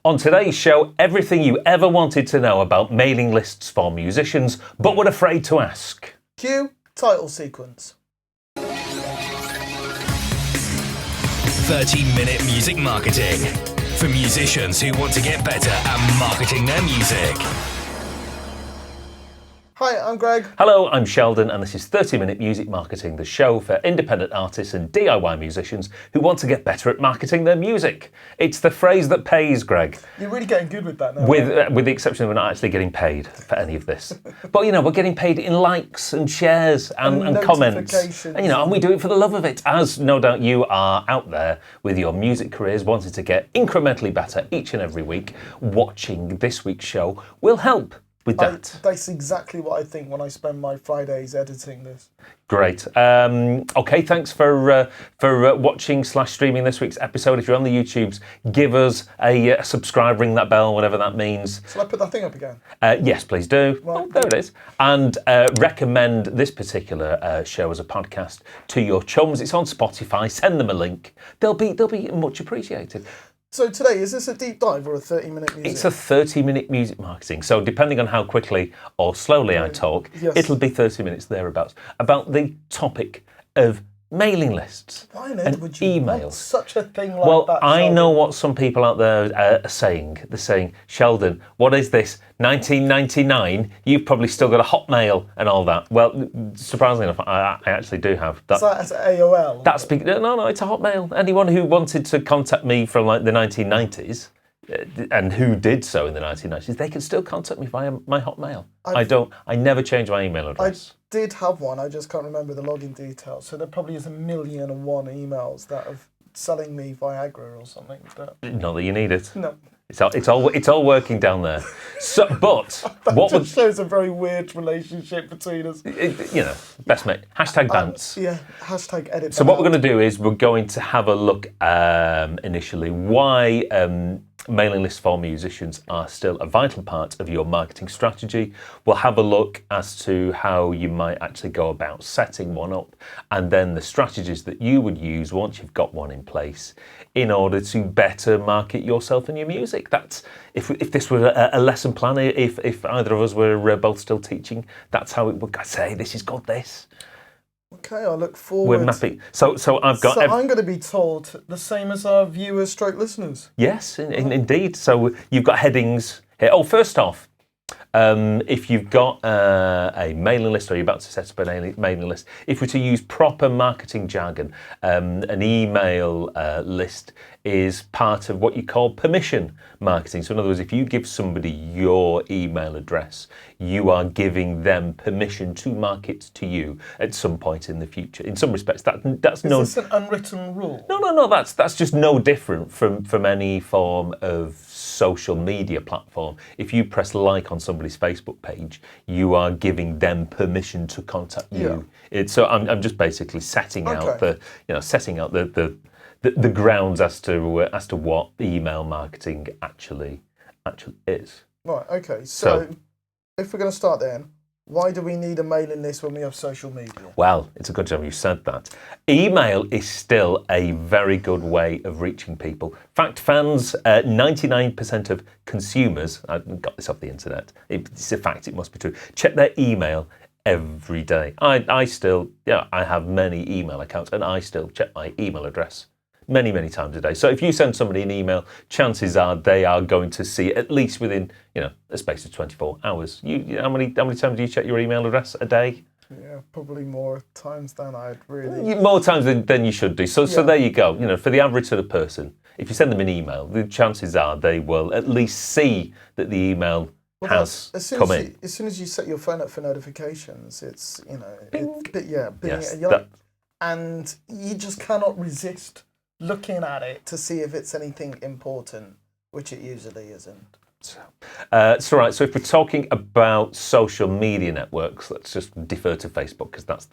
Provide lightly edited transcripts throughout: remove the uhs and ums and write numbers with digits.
On today's show, everything you ever wanted to know about mailing lists for musicians, but were afraid to ask. Cue title sequence. 30-minute music marketing for musicians who want to get better at marketing their music. Hi, I'm Greg. Hello, I'm Sheldon, and this is 30-Minute Music Marketing, the show for independent artists and DIY musicians who want to get better at marketing their music. It's the phrase that pays, Greg. You're really getting good with that now. With the exception of we're not actually getting paid for any of this. But, we're getting paid in likes and shares and comments. And, and we do it for the love of it, as no doubt you are out there with your music careers wanting to get incrementally better each and every week. Watching this week's show will help with that. That's exactly what I think when I spend my Fridays editing this. Great. Okay, thanks for watching/streaming this week's episode. If you're on the YouTubes, give us a subscribe, ring that bell, whatever that means. Shall I put that thing up again? Yes, please do. Right. Oh, there it is. And recommend this particular show as a podcast to your chums. It's on Spotify. Send them a link. They'll be much appreciated. So today, is this a deep dive or a 30-minute music? It's a 30-minute music marketing. So depending on how quickly or slowly I talk, yes. It'll be 30 minutes thereabouts. About the topic of mailing lists. Why on earth and would you email. want such a thing like Well, that? I Sheldon? know what some people out there are saying. They're saying, Sheldon, what is this? 1999? You've probably still got a Hotmail and all that. Well, surprisingly enough, I actually do have that. Is that as AOL? No, it's a Hotmail. Anyone who wanted to contact me from like the 1990s and who did so in the 1990s, they can still contact me via my Hotmail. I never change my email address. I did have one, I just can't remember the login details. So there probably is 1,000,001 emails that are selling me Viagra or something. But Not that you need it. no. It's all working down there. So, but what would shows a very weird relationship between us. Best mate. Hashtag dance. Yeah, hashtag edit. So what we're going to do is we're going to have a look initially why mailing lists for musicians are still a vital part of your marketing strategy. We'll have a look as to how you might actually go about setting one up, and then the strategies that you would use once you've got one in place in order to better market yourself and your music. That's if this were a lesson plan, if either of us were both still teaching, that's how it would say, this is called this. Okay, I look forward. We're mapping. So I've got. So I'm going to be told the same as our viewers, listeners. Yes, indeed. So you've got headings here. Oh, first off, if you've got a mailing list or you're about to set up a mailing list, if we're to use proper marketing jargon, an email list is part of what you call permission marketing. So in other words, if you give somebody your email address, you are giving them permission to market to you at some point in the future. In some respects, that's no. Is this an unwritten rule? No. That's just no different from any form of social media platform. If you press like on somebody's Facebook page, you are giving them permission to contact you. Yeah. So I'm just basically setting out the grounds as to what email marketing actually is. Right. Okay. So if we're going to start then, why do we need a mailing list when we have social media? Well, it's a good job you said that. Email is still a very good way of reaching people. In fact, fans, 99% of consumers, I got this off the internet, it's a fact, it must be true, check their email every day. I still, I have many email accounts and I still check my email address many times a day. So if you send somebody an email, chances are they are going to see at least within a space of 24 hours. How many times do you check your email address a day? Yeah, probably more times than I'd really. More times than you should do. So there you go. For the average sort of person, if you send them an email, the chances are they will at least see that the email has come in. As soon as you set your phone up for notifications, it's Bing. Yes, and you just cannot resist looking at it to see if it's anything important, which it usually isn't. So right, if we're talking about social media networks, let's just defer to Facebook because that's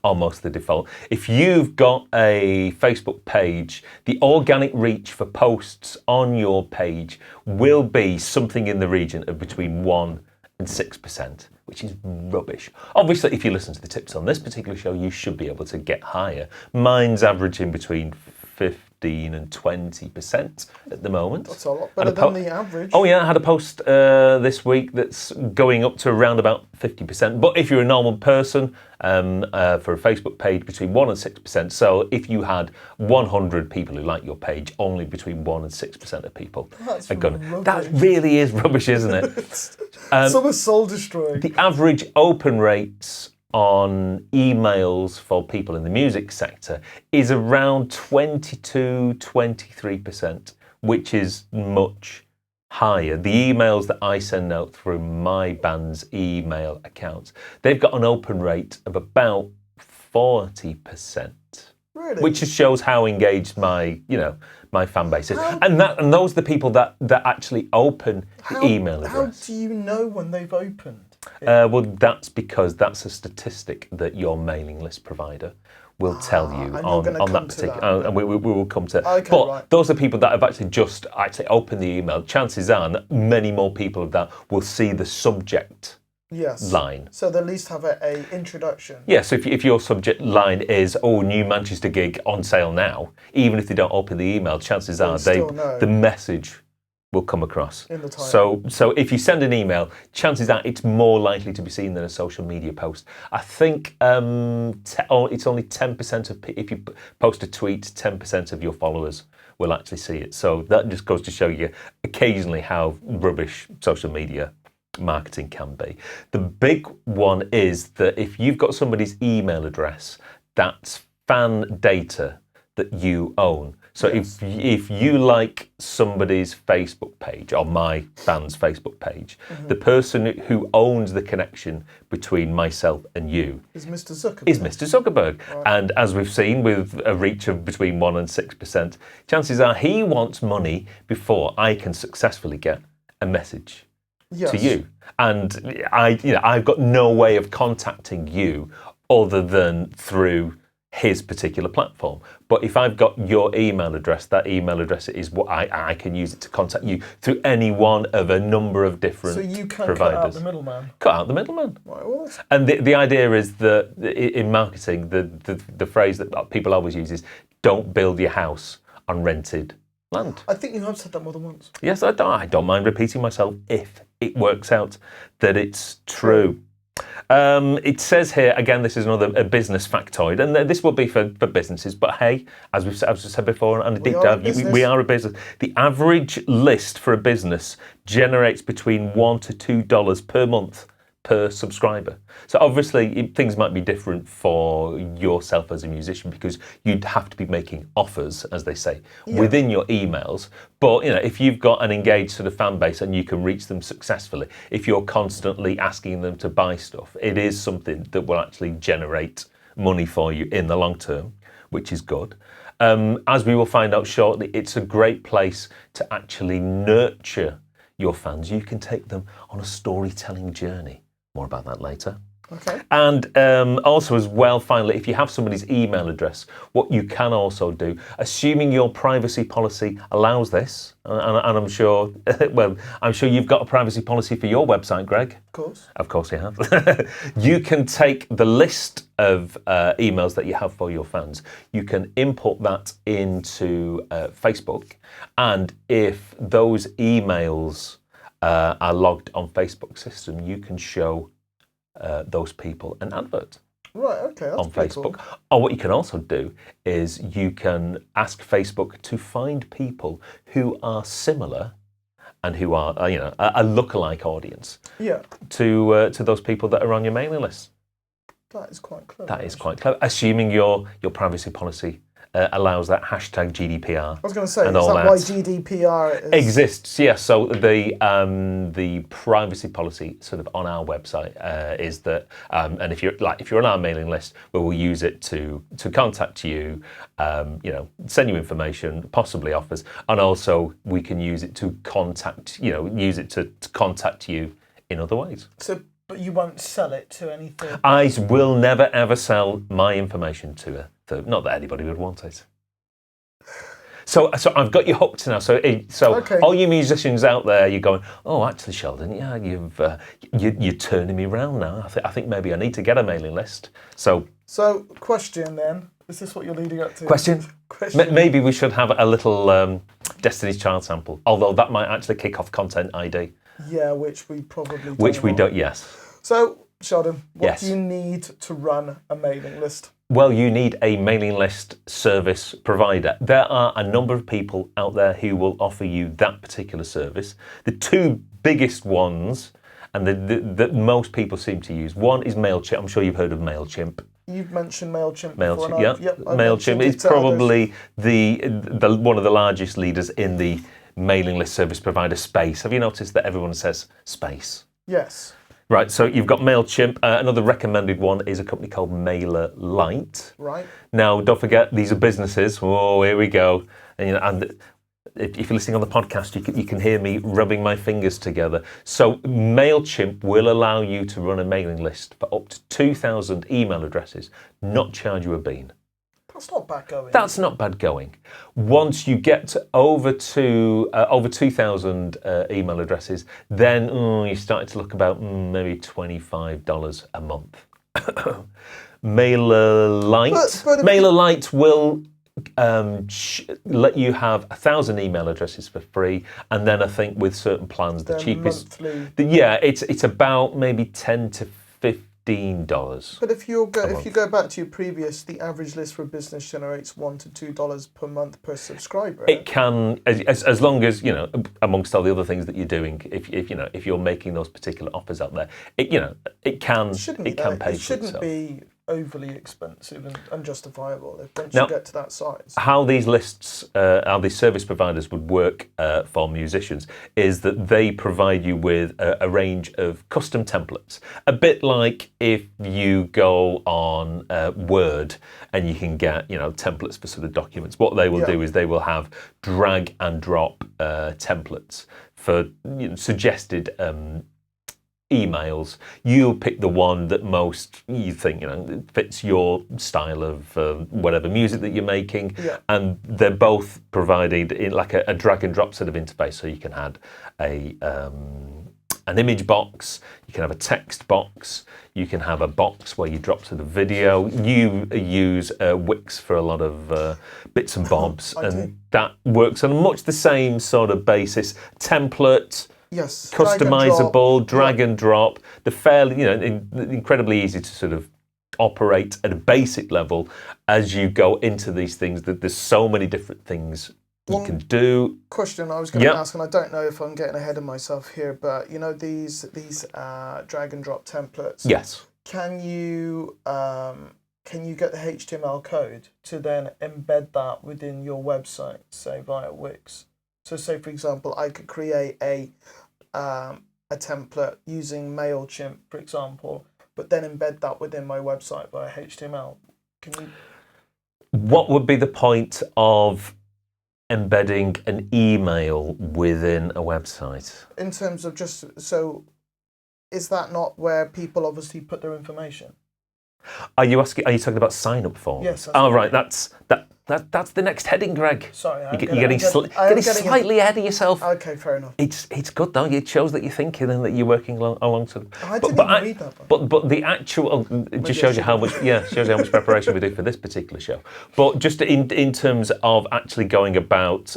almost the default. If you've got a Facebook page, the organic reach for posts on your page will be something in the region of between 1% and 6%, which is rubbish. Obviously, if you listen to the tips on this particular show, you should be able to get higher. Mine's averaging between 50 15 and 20% at the moment. That's a lot Had a better than the average. Oh yeah, I had a post this week that's going up to around about 50%. But if you're a normal person, for a Facebook page, between 1 and 6%. So if you had 100 people who like your page, only between 1 and 6% of people That's are going. rubbish. That really is rubbish, isn't it? Some are soul destroying. The average open rates on emails for people in the music sector is around 22-23%, which is much higher. The emails that I send out through my band's email accounts, they've got an open rate of about 40%. Really? Which just shows how engaged my fan base is. And those are the people that actually open the email How address. do you know when they've opened? Well, that's because that's a statistic that your mailing list provider will tell you and you're on gonna that come to particular. that. And we will come to. Okay, but right. those are people that have actually opened the email. Chances are that many more people of that will see the subject Yes. line. So they at least have a introduction. Yeah, so if your subject line is, new Manchester gig on sale now, even if they don't open the email, chances are still know. the message will come across. In the title. So if you send an email, chances are it's more likely to be seen than a social media post. I think it's only 10% of if you post a tweet, 10% of your followers will actually see it. So that just goes to show you occasionally how rubbish social media marketing can be. The big one is that if you've got somebody's email address, that's fan data that you own. So Yes. if you like somebody's Facebook page or my band's Facebook page, the person who owns the connection between myself and you Is Mr. Zuckerberg. is Mr. Zuckerberg. And as we've seen with a reach of between 1 and 6%, chances are he wants money before I can successfully get a message Yes. to you. And I've got no way of contacting you other than through his particular platform. But if I've got your email address, that email address is what I can use it to contact you through any one of a number of different So you can providers. cut out the middleman. Cut out the middleman. Right, well, that's- And the idea is that in marketing, the phrase that people always use is, don't build your house on rented land. I think you have said that more than once. Yes, I don't mind repeating myself if it works out that it's true. It says here, again, this is another a business factoid, and this will be for businesses, but hey, as we've said before on a deep are a dive, business. we are a business. The average list for a business generates between $1 to $2 per month per subscriber. So obviously things might be different for yourself as a musician because you'd have to be making offers, as they say, within your emails. But if you've got an engaged sort of fan base and you can reach them successfully, if you're constantly asking them to buy stuff, it is something that will actually generate money for you in the long term, which is good. As we will find out shortly, it's a great place to actually nurture your fans. You can take them on a storytelling journey. More about that later. Okay. And also as well, finally, if you have somebody's email address, what you can also do, assuming your privacy policy allows this, and I'm sure, I'm sure you've got a privacy policy for your website, Greg. Of course. Of course you have. You can take the list of emails that you have for your fans, you can import that into Facebook, and if those emails are logged on Facebook system, you can show those people an advert Right, okay, that's on pretty Facebook. cool. Or what you can also do is you can ask Facebook to find people who are similar and who are a lookalike audience Yeah, to those people that are on your mailing list. that is quite clever. That is quite clever, assuming your privacy policy allows that hashtag GDPR. I was going to say, is and that all why GDPR is... Exists, yes. So the privacy policy sort of on our website is that, and if you're on our mailing list, we will use it to contact you, send you information, possibly offers, and also we can use it to contact, use it to contact you in other ways. So, but you won't sell it to anything. I will never ever sell my information to a third. Not that anybody would want it. So I've got you hooked now. So Okay. all you musicians out there, you're going, oh, actually, Sheldon, yeah, you're turning me round now. I think maybe I need to get a mailing list. So Question then, Is this what you're leading up to? Question? Question. Maybe we should have a little Destiny's Child sample, although that might actually kick off Content ID. Yeah, which we probably don't. Which we want. don't, yes. So, Sheldon, what Yes. do you need to run a mailing list? Well, you need a mailing list service provider. There are a number of people out there who will offer you that particular service. The two biggest ones, and that most people seem to use, one is MailChimp. I'm sure you've heard of MailChimp. You've mentioned MailChimp. MailChimp, before, yeah. I've MailChimp mentioned is it to others. probably the one of the largest leaders in the mailing list service provider space. Have you noticed that everyone says space? Yes. Right, so you've got MailChimp. Another recommended one is a company called MailerLite. Right. Now, don't forget, these are businesses. Oh, here we go. And if you're listening on the podcast, you can hear me rubbing my fingers together. So MailChimp will allow you to run a mailing list for up to 2,000 email addresses, not charge you a bean. That's not bad going. That's not bad going. Once you get to over 2,000 email addresses, then you start to look about maybe $25 a month. MailerLite. But MailerLite will let you have 1,000 email addresses for free, and then I think with certain plans, the They're cheapest. monthly. It's about maybe $10 to $15. But if you go back to your previous, the average list for a business generates $1 to $2 per month per subscriber. It can, as long as amongst all the other things that you're doing, if you're making those particular offers out there, it can pay It for shouldn't itself. be overly once unjustifiable once Now, you get to that size. How these lists, how these service providers would work for musicians is that they provide you with a range of custom templates. A bit like if you go on Word and you can get templates for sort of documents. What they will do is they will have drag and drop templates for suggested emails. You'll pick the one that most you think fits your style of whatever music that you're making, and they're both provided in like a drag and drop sort of interface, so you can add an image box, you can have a text box, you can have a box where you drop to the video. You use Wix for a lot of bits and bobs, and that works on much the same sort of basis. Template. Yes. Customizable, drag and drop. They're fairly, incredibly easy to sort of operate at a basic level as you go into these things. That there's so many different things you can do. Question I was going to ask, and I don't know if I'm getting ahead of myself here, but these drag and drop templates. Yes. Can you get the HTML code to then embed that within your website, say via Wix? So, say for example, I could create a template using MailChimp, for example, but then embed that within my website via HTML. Can you? What would be the point of embedding an email within a website? In terms of is that not where people obviously put their information? Are you talking about sign-up forms? Yes. Right. That's the next heading, Greg. Sorry, you're getting slightly ahead of yourself. Okay, fair enough. It's good though. It shows that you're thinking and that you're working along to. I didn't even read that. But the actual it just shows you how much preparation we do for this particular show. But just in terms of actually going about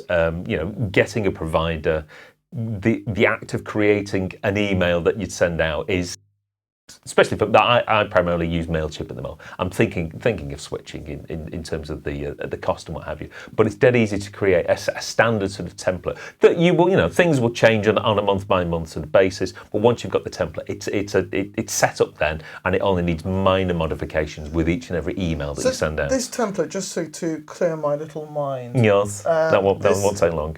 getting a provider, the act of creating an email that you'd send out is. Especially for I primarily use MailChimp at the moment. I'm thinking of switching in terms of the cost and what have you. But it's dead easy to create a standard sort of template that you will, things will change on a month by month sort of basis. But once you've got the template, it's set up then, and it only needs minor modifications with each and every email that you send out. This template, just to clear my little mind, yes, that won't take long.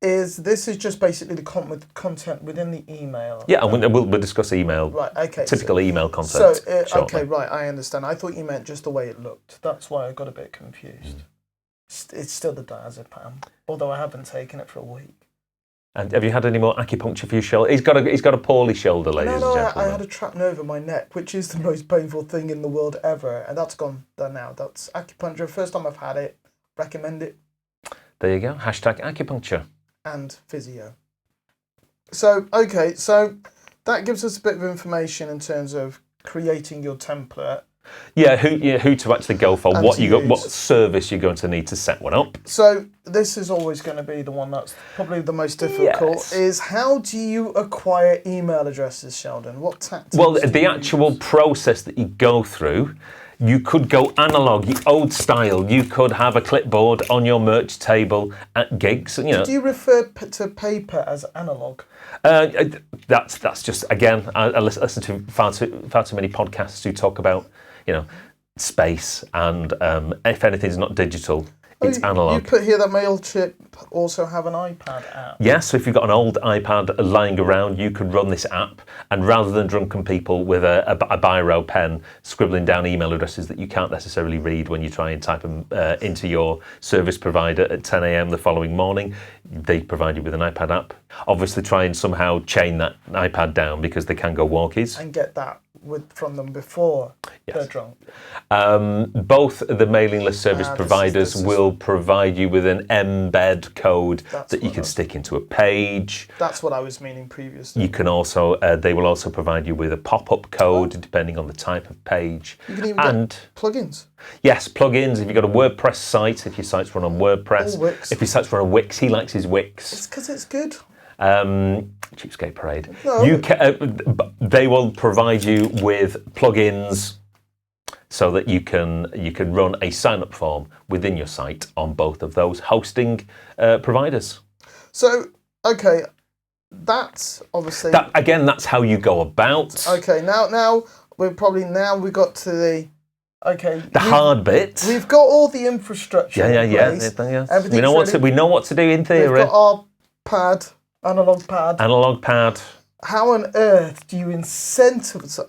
This is just basically the content within the email. Yeah, and we'll discuss email. Right. Okay. Typical email content. Okay. Right. I understand. I thought you meant just the way it looked. That's why I got a bit confused. It's still the diazepam, although I haven't taken it for a week. And have you had any more acupuncture for your shoulder? He's got a poorly shoulder, ladies and gentlemen. I had a trapped nerve in my neck, which is the most painful thing in the world ever, and that's gone there now. That's acupuncture. First time I've had it. Recommend it. There you go. #acupuncture. And physio. So that gives us a bit of information in terms of creating your template. Yeah, who to actually go for, And what to you got, what use. service you're going to need to set one up. So this is always going to be the one that's probably the most difficult. Yes. Is how do you acquire email addresses, Sheldon? What tactics? Well, do the you actual use? process that you go through, you could go analog, old style. You could have a clipboard on your merch table at gigs. You know, Do you refer to paper as analog? that's just, again, I listen to far too many podcasts who talk about, space, and if anything's not digital, it's analog. You put here that MailChimp also have an iPad app. Yes, so if you've got an old iPad lying around, you could run this app, and rather than drunken people with a biro pen scribbling down email addresses that you can't necessarily read when you try and type them into your service provider at 10 a.m. the following morning, they provide you with an iPad app. Obviously try and somehow chain that iPad down, because they can go walkies. And get that from them before they're drunk. Both the mailing list service providers this is- will provide you with an embed code That's that you what can I- stick into a page. That's what I was meaning previously. You can also, they will also provide you with a pop-up code depending on the type of page. You can even And get plugins. yes, plugins. If you've got a WordPress site, if your site's run on WordPress, Or Wix. if your site's run on Wix, he likes his Wix. It's because it's good. Cheapskate Parade. No. They will provide you with plugins so that you can run a sign-up form within your site on both of those hosting providers. So, okay, that's obviously... That's how you go about. Okay, now we got to the... Okay. The hard bit. We've got all the infrastructure in place. Yeah. We know what to do in theory. We've got our pad, analog pad. Analog pad. How on earth do you incentivize?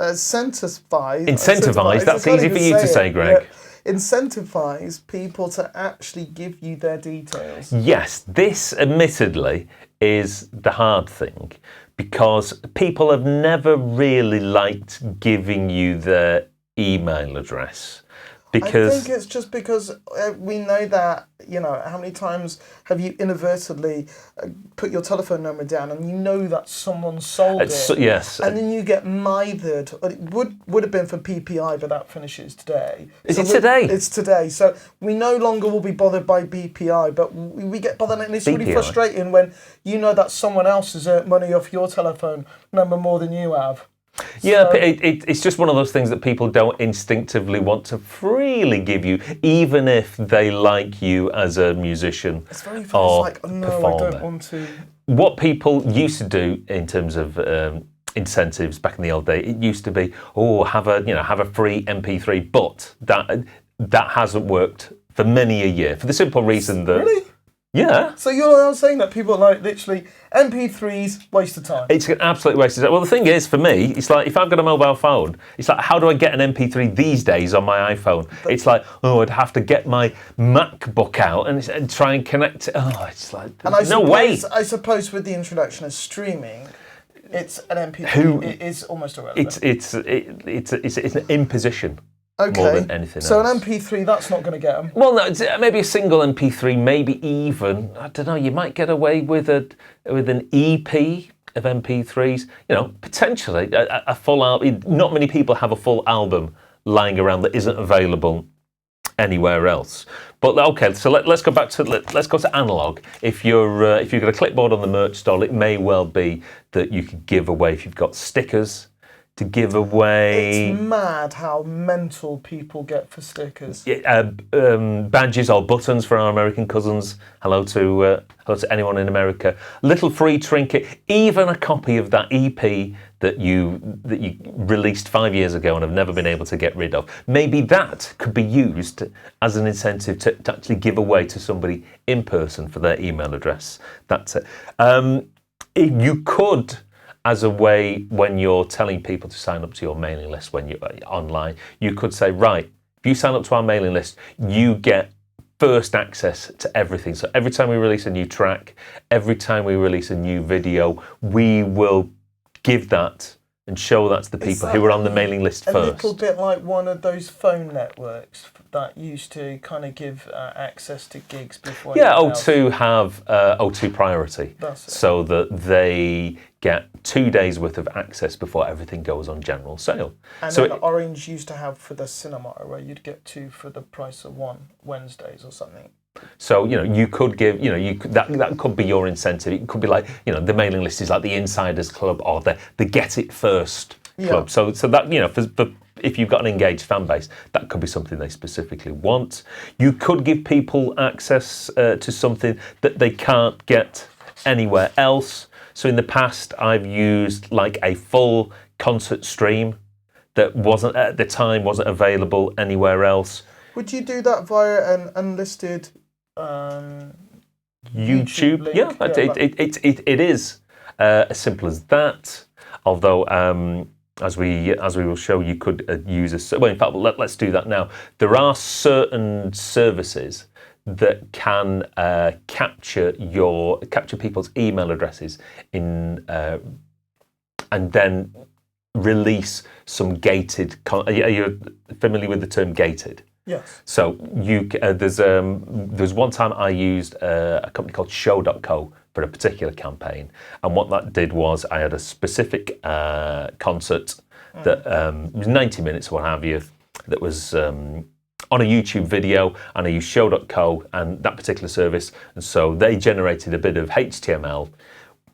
Incentivize. That's easy for you to say, Greg. Yeah, incentivize people to actually give you their details. Yes, this admittedly is the hard thing, because people have never really liked giving you their email address. I Because think it's just because we know that, how many times have you inadvertently put your telephone number down and you know that someone sold it? yes. And then you get mithered. It would have been for PPI, but that finishes today. Is it today? It's today. So we no longer will be bothered by BPI, but we get bothered, and it's really BPI. frustrating when you know that someone else has earned money off your telephone number more than you have. Yeah, So- it's just one of those things that people don't instinctively want to freely give you, even if they like you as a musician It's very it's or like, no, I performer. don't want to. What people used to do in terms of incentives back in the old day, it used to be, have a free MP3, but that hasn't worked for many a year, for the simple reason that Really? yeah. So you're now saying that people are like literally MP3s, waste of time. It's an absolute waste of time. Well, the thing is, for me, it's like if I've got a mobile phone, it's like, how do I get an MP3 these days on my iPhone? It's like, I'd have to get my MacBook out and try and connect it. Oh, it's like, no way. I suppose with the introduction of streaming, it's an MP3. It is almost irrelevant. It's an imposition more Okay. than anything So else. an MP3, that's not going to get them. Well, no, maybe a single MP3, maybe even, I don't know, you might get away with an EP of MP3s. Potentially a full album. Not many people have a full album lying around that isn't available anywhere else. But okay, so let's go back to let's go to analog. If you've got a clipboard on the merch stall, it may well be that you could give away, if you've got stickers to give away. It's mad how mental people get for stickers. Badges or buttons for our American cousins. Hello to anyone in America. Little free trinket, even a copy of that EP that you released 5 years ago and have never been able to get rid of. Maybe that could be used as an incentive to actually give away to somebody in person for their email address. That's it. You could, as a way when you're telling people to sign up to your mailing list when you're online, you could say, right, if you sign up to our mailing list, you get first access to everything. So every time we release a new track, every time we release a new video, we will give that and show that to the people who were on the mailing list A first. little bit like one of those phone networks that used to kind of give access to gigs before. Yeah, anyone else. O2 have O2 priority, That's it. so that they get 2 days worth of access before everything goes on general sale. And So then Orange used to have for the cinema, where you'd get 2 for the price of 1 Wednesdays or something. So, you could give, that could be your incentive. It could be like, the mailing list is like the Insiders Club or the Get It First Club. Yeah. So that, for if you've got an engaged fan base, that could be something they specifically want. You could give people access to something that they can't get anywhere else. So in the past, I've used like a full concert stream that wasn't at the time wasn't available anywhere else. Would you do that via an unlisted YouTube, link? yeah, it is as simple as that. Although, as we will show, you could use a. Well, in fact, let's do that now. There are certain services that can capture people's email addresses in and then release some gated. Are you familiar with the term gated? Yes. So there's one time I used a company called Show.co for a particular campaign, and what that did was I had a specific concert that was 90 minutes, what have you, that was on a YouTube video, and I used Show.co and that particular service, and so they generated a bit of HTML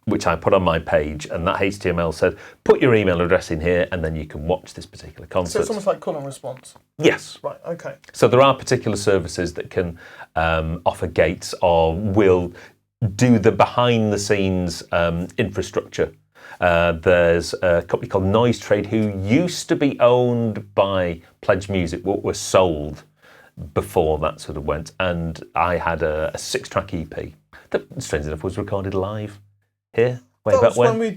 which I put on my page, and that HTML said, put your email address in here and then you can watch this particular concert. So it's almost like call and response. Yes. Right, okay. So there are particular services that can offer gates or will do the behind-the-scenes infrastructure. There's a company called Noise Trade who used to be owned by Pledge Music, but were sold before that sort of went. And I had a 6-track EP that, strange enough, was recorded live here. That was when we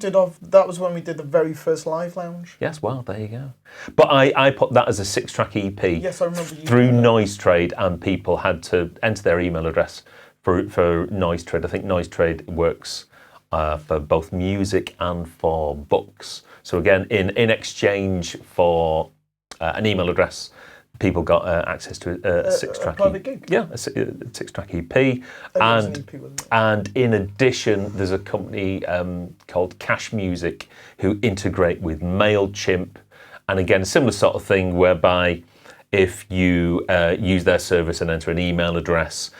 did the very first Live Lounge. Yes, well, there you go. But I put that as a 6-track EP. Yes, I remember you through Noise Trade, and people had to enter their email address for Noise Trade. I think Noise Trade works for both music and for books. So again, in exchange for an email address, people got access to a 6-track private gig. Yeah, a 6-track EP. And in addition, there's a company called Cash Music who integrate with MailChimp. And again, a similar sort of thing whereby if you use their service and enter an email address,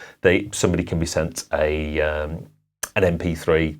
somebody can be sent an MP3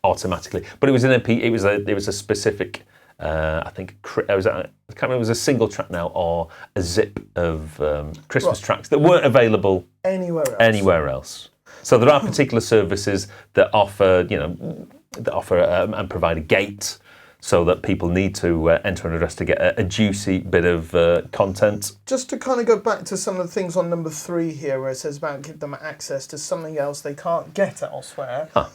automatically. But it was an MP. It was a specific. I think I can't remember. It was a single track now or a zip of Christmas tracks that weren't available anywhere else. So there are particular services that offer, and provide a gate, so that people need to enter an address to get a juicy bit of content. Just to kind of go back to some of the things on number 3 here, where it says about give them access to something else they can't get elsewhere. Huh.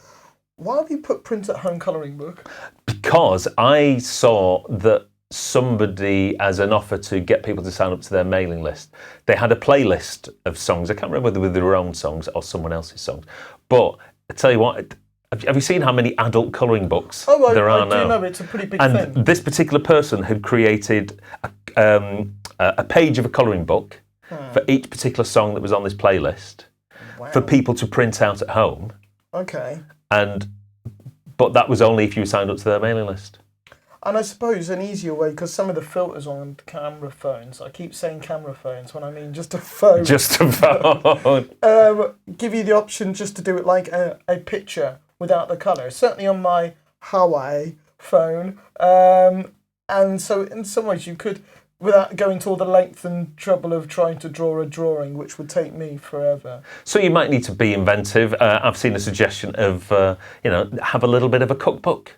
Why have you put print at home colouring book? Because I saw that somebody, as an offer to get people to sign up to their mailing list, they had a playlist of songs. I can't remember whether they were their own songs or someone else's songs. But I tell you what, have you seen how many adult colouring books there are now? I do know, it's a pretty big thing. And this particular person had created a page of a colouring book for each particular song that was on this playlist for people to print out at home. Okay. But that was only if you signed up to their mailing list. And I suppose an easier way, because some of the filters on camera phones, I keep saying camera phones when I mean just a phone. Just a phone. Give you the option just to do it like a picture without the colour. Certainly on my Huawei phone. And so in some ways you could, without going to all the length and trouble of trying to draw a drawing, which would take me forever. So you might need to be inventive. I've seen a suggestion of, have a little bit of a cookbook.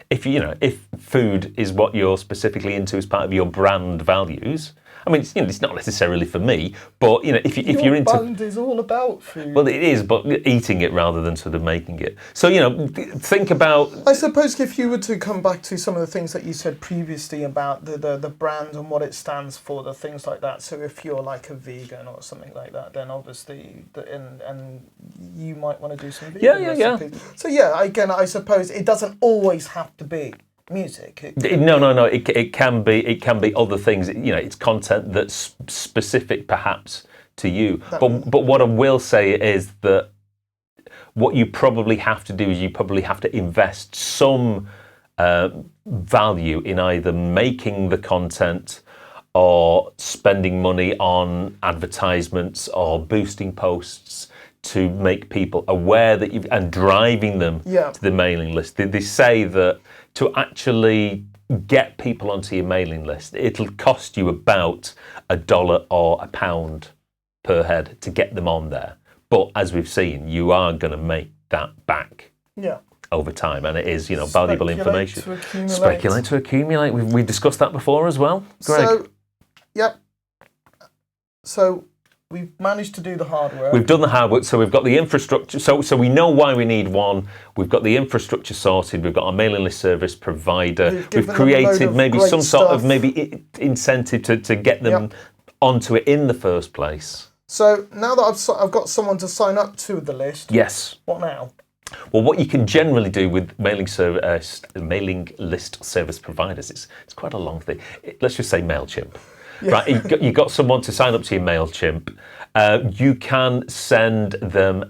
If food is what you're specifically into as part of your brand values. I mean, it's not necessarily for me, but if you're into. Your band is all about food. Well, it is, but eating it rather than sort of making it. So think about. I suppose if you were to come back to some of the things that you said previously about the brand and what it stands for, the things like that. So if you're like a vegan or something like that, then obviously and you might want to do some vegan recipes. Yeah. So again, I suppose it doesn't always have to be music. No. It can be other things. It's content that's specific, perhaps, to you. But what I will say is that what you probably have to do is you probably have to invest some value in either making the content or spending money on advertisements or boosting posts to make people aware that and driving them to the mailing list. They say that to actually get people onto your mailing list, it'll cost you about $1 or £1 per head to get them on there. But as we've seen, you are going to make that back over time, and it is, valuable information. Speculate to accumulate. We've discussed that before as well, Greg. So we've managed to do the hard work. We've done the hard work, so we've got the infrastructure. So we know why we need one. We've got the infrastructure sorted. We've got our mailing list service provider. We've created maybe some sort of incentive to get them onto it in the first place. So now that I've got someone to sign up to the list. Yes. What now? Well, what you can generally do with mailing list service providers, it's quite a long thing. Let's just say MailChimp. Right, you've got someone to sign up to your MailChimp. You can send them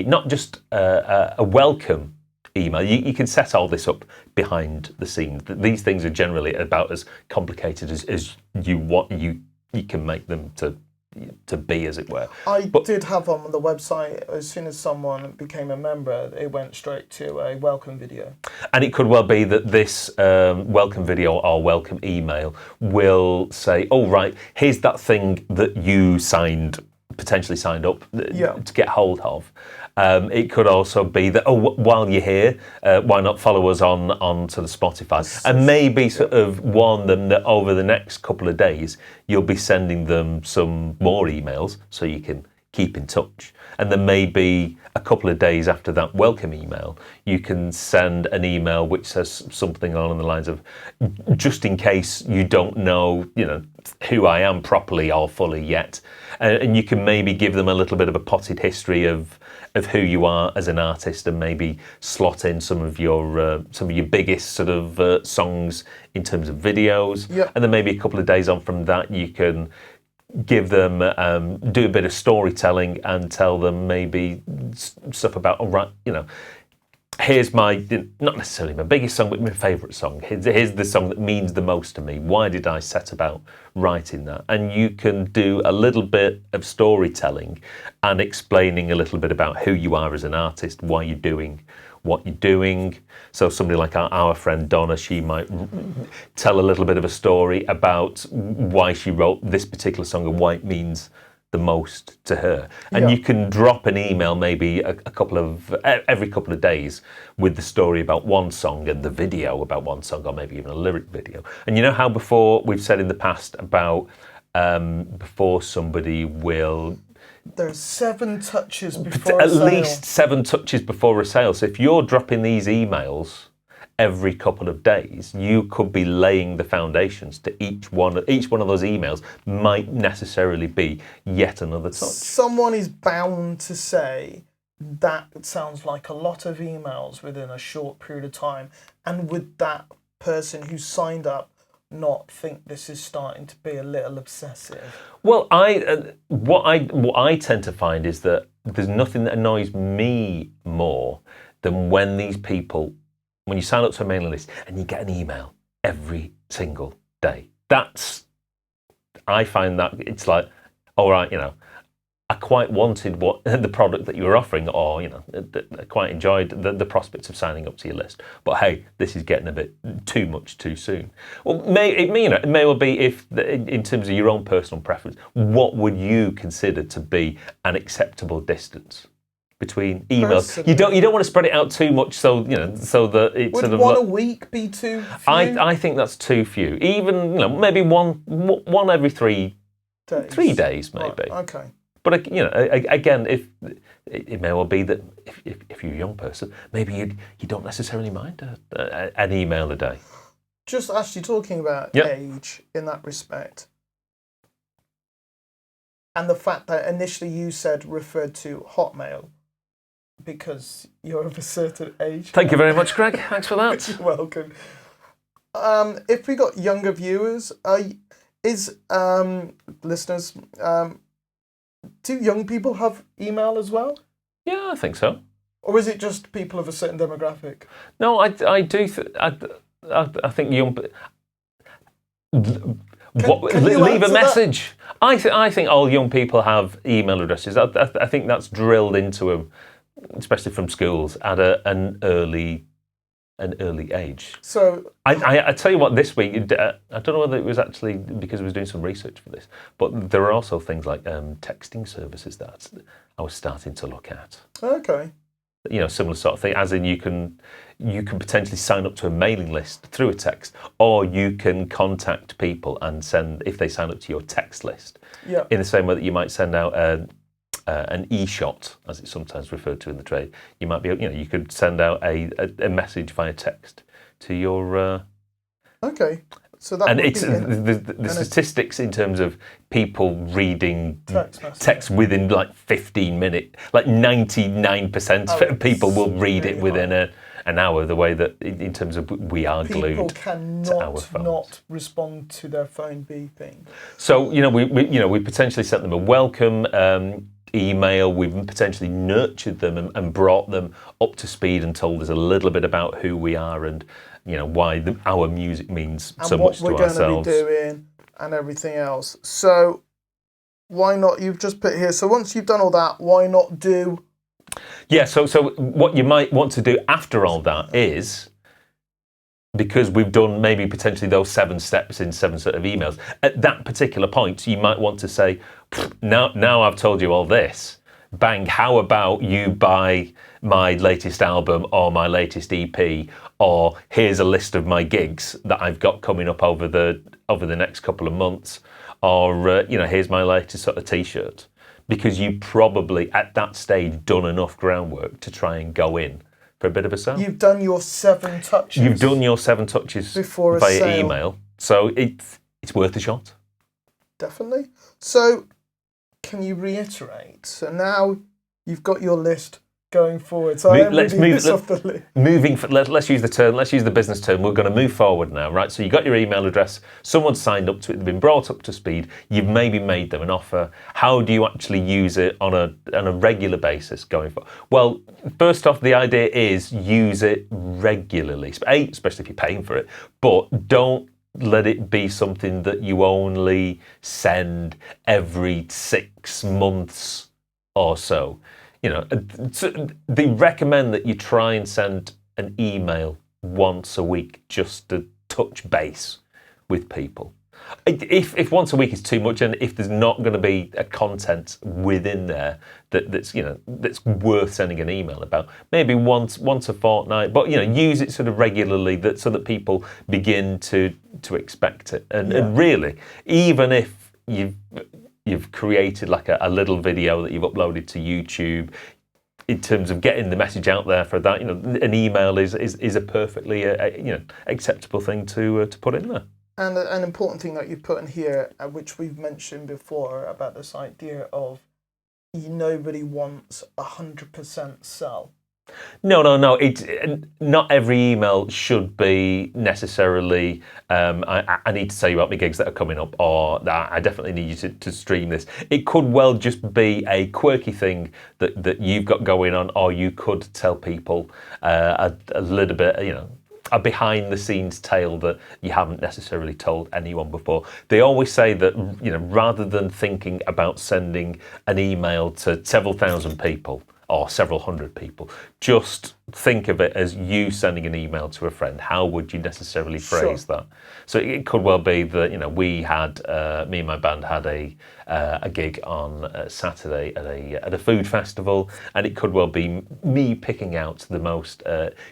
not just a welcome email. You can set all this up behind the scenes. These things are generally about as complicated as you can make them to be, as it were. I did have on the website, as soon as someone became a member, it went straight to a welcome video. And it could well be that this welcome video or welcome email will say, oh, right, here's that thing that you potentially signed up to get hold of. It could also be that, while you're here, why not follow us on to the Spotify? And maybe sort of warn them that over the next couple of days, you'll be sending them some more emails so you can keep in touch. And then maybe a couple of days after that welcome email, you can send an email which says something along the lines of, just in case you don't know, who I am properly or fully yet. And you can maybe give them a little bit of a potted history of who you are as an artist, and maybe slot in some of your biggest sort of songs in terms of videos. And then maybe a couple of days on from that, you can give them, do a bit of storytelling and tell them maybe stuff about, here's my, not necessarily my biggest song, but my favourite song. Here's the song that means the most to me. Why did I set about writing that? And you can do a little bit of storytelling and explaining a little bit about who you are as an artist, why you're doing what you're doing. So somebody like our friend Donna, she might tell a little bit of a story about why she wrote this particular song and why it means the most to her. And you can drop an email maybe every couple of days with the story about one song and the video about one song, or maybe even a lyric video. And you know how before we've said in the past about before somebody will... There's 7 touches before a at sale. least 7 touches before a sale. So if you're dropping these emails every couple of days, you could be laying the foundations to each one of those emails might necessarily be yet another touch. Someone is bound to say that sounds like a lot of emails within a short period of time, and would that person who signed up not think this is starting to be a little obsessive? Well, what I tend to find is that there's nothing that annoys me more than when you sign up to a mailing list and you get an email every single day. I find that it's like, all right, I quite wanted the product that you were offering, or I quite enjoyed the prospects of signing up to your list. But hey, this is getting a bit too much too soon. Well, it may well be, if in terms of your own personal preference, what would you consider to be an acceptable distance between emails? You don't want to spread it out too much, so that it's would sort of one a week be too few? I think that's too few. Even maybe one every 3 days. 3 days maybe. Right, okay. But again, if it may well be that if you're a young person, maybe you don't necessarily mind an email a day. Just actually talking about age in that respect, and the fact that initially you said referred to Hotmail because you're of a certain age. Thank you very much, Greg. Thanks for that. You're welcome. if we got younger viewers, listeners, do young people have email as well? Yeah, I think so. Or is it just people of a certain demographic? No, I do. I think young. Can you Leave a answer message. I think all young people have email addresses. I think that's drilled into them, especially from schools at an early age. So I tell you what, this week, I don't know whether it was actually because I was doing some research for this, but there are also things like texting services that I was starting to look at. okay. You know, similar sort of thing, as in you can potentially sign up to a mailing list through a text, or you can contact people and send, if they sign up to your text list, Yeah. in the same way that you might send out an e-shot, as it's sometimes referred to in the trade. You might be, you could send out a message via text to your. Okay. So that And would it's be the statistics in terms of people reading text message. text within like 15 minutes, like 99% of people will read it really within an hour, the way that in terms of we are people glued to our cannot phones. not respond to their phone beeping. So, we potentially sent them a welcome email. We've potentially nurtured them and brought them up to speed and told us a little bit about who we are and why our music means so much to And what we're ourselves. going to be doing and everything else. So why not, you've just put here, so once you've done all that, why not do... Yeah, so what you might want to do after all that is, because we've done maybe potentially those 7 steps in 7 sort of emails, at that particular point, you might want to say, now I've told you all this, bang, how about you buy my latest album or my latest EP, or here's a list of my gigs that I've got coming up over the next couple of months, or here's my latest sort of t-shirt. Because you probably at that stage done enough groundwork to try and go in for a bit of a sale. You've done your 7 touches. You've done your 7 touches before a via sale. email, so it's worth a shot. Definitely. So can you reiterate? So now you've got your list going forward. So Let's use the term. Let's use the business term. We're going to move forward now, right? So you got your email address. Someone's signed up to it. They've been brought up to speed. You've maybe made them an offer. How do you actually use it on a regular basis going forward? Well, first off, the idea is use it regularly, especially if you're paying for it. But don't let it be something that you only send every 6 months or so. They recommend that you try and send an email once a week just to touch base with people. If once a week is too much, and if there's not going to be a content within there that's worth sending an email about, maybe once a fortnight. But use it sort of regularly, so that people begin to expect it. And really, even if you've created like a little video that you've uploaded to YouTube, in terms of getting the message out there for that, an email is a perfectly acceptable thing to put in there. And an important thing that you put in here, which we've mentioned before, about this idea of nobody wants 100% sell. No. Not every email should be necessarily, I need to tell you about my gigs that are coming up, or that I definitely need you to stream this. It could well just be a quirky thing that you've got going on, or you could tell people a little bit, a behind-the-scenes tale that you haven't necessarily told anyone before. They always say that, rather than thinking about sending an email to several thousand people, or several hundred people, just think of it as you sending an email to a friend. How would you necessarily phrase that? So it could well be that we had me and my band had a gig on Saturday at a food festival, and it could well be me picking out the most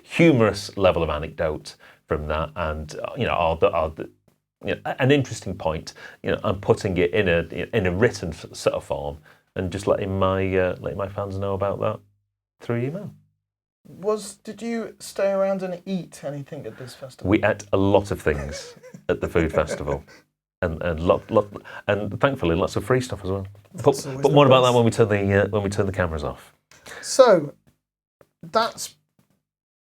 humorous level of anecdote from that, and an interesting point. I'm putting it in a written sort of form, and just letting my fans know about that through email. Did you stay around and eat anything at this festival? We ate a lot of things at the food festival, and thankfully lots of free stuff as well. But more about that when we turn the cameras off. So that's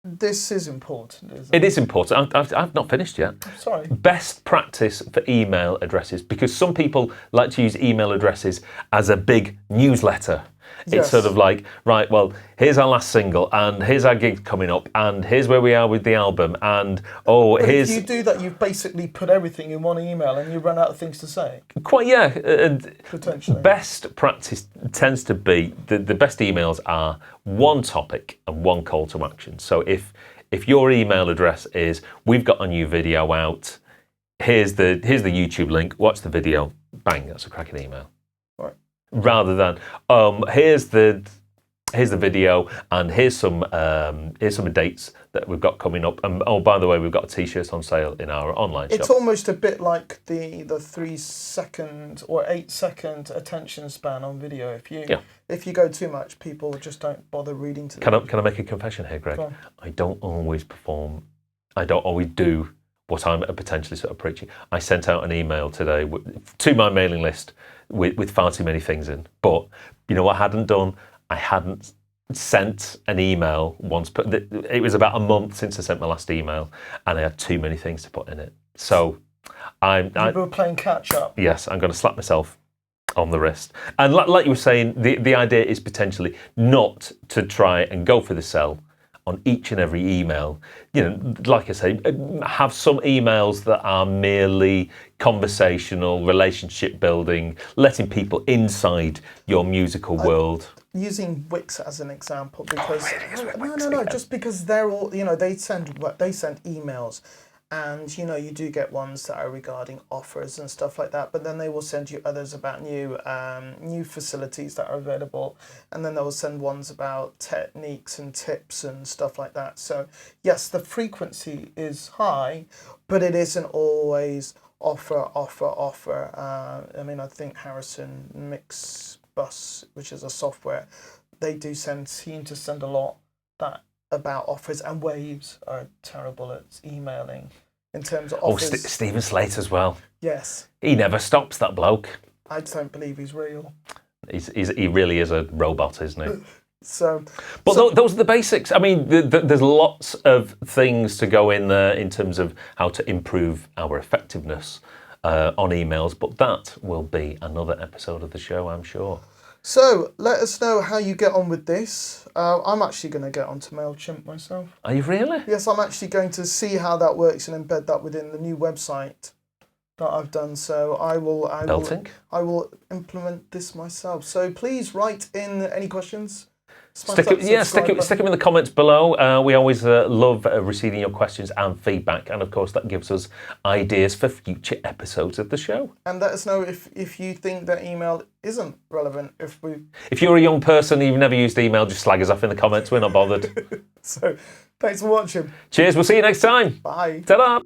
This is important, isn't It is important. I've not finished yet. Sorry. Best practice for email addresses, because some people like to use email addresses as a big newsletter. It's Yes. sort of like, right, well, here's our last single, and here's our gig coming up, and here's where we are with the album, and But here's if you do that, you've basically put everything in one email and you run out of things to say, quite potentially. best practice tends to be the best emails are one topic and one call to action. So if your email address is, we've got a new video out, here's the YouTube link, watch the video, bang, that's a cracking email. Right. Rather than here's the video and here's some dates that we've got coming up, and oh, by the way, we've got a t-shirt on sale in our online It's shop. almost a bit like the 3-second or 8-second attention span on video. If you go too much, people just don't bother reading to them. Can I make a confession here, Greg? Go on. I don't always do what I'm potentially sort of preaching. I sent out an email today to my mailing list with far too many things in. But you know what I hadn't done? I hadn't sent an email once. It was about a month since I sent my last email, and I had too many things to put in it. So You were playing catch up. yes, I'm going to slap myself on the wrist. And like you were saying, the idea is potentially not to try and go for the sell on each and every email. You know, like I say, have some emails that are merely conversational, relationship building, letting people inside your musical world. Using Wix as an example, because Wix no, just because they're all, they send emails, and you do get ones that are regarding offers and stuff like that, but then they will send you others about new facilities that are available, and then they will send ones about techniques and tips and stuff like that. So yes, the frequency is high, but it isn't always offer. I think Harrison Mixbus, which is a software, they do seem to send a lot about offers, and Waves are terrible at emailing in terms of offers. Stephen Slate as well. Yes, He never stops, that bloke. I don't believe he's real. He really is a robot, isn't he? So, Those are the basics. I mean, there's lots of things to go in there in terms of how to improve our effectiveness on emails, but that will be another episode of the show, I'm sure. So let us know how you get on with this. I'm actually going to get onto MailChimp myself. Are you really? Yes, I'm actually going to see how that works and embed that within the new website that I've done. So I will implement this myself. So please write in any questions. Stick them in the comments below. We always love receiving your questions and feedback, and of course that gives us ideas for future episodes of the show. And let us know if you think that email isn't relevant. If you're a young person and you've never used email, just slag us off in the comments. We're not bothered. So thanks for watching. Cheers. We'll see you next time. Bye. Ta-da.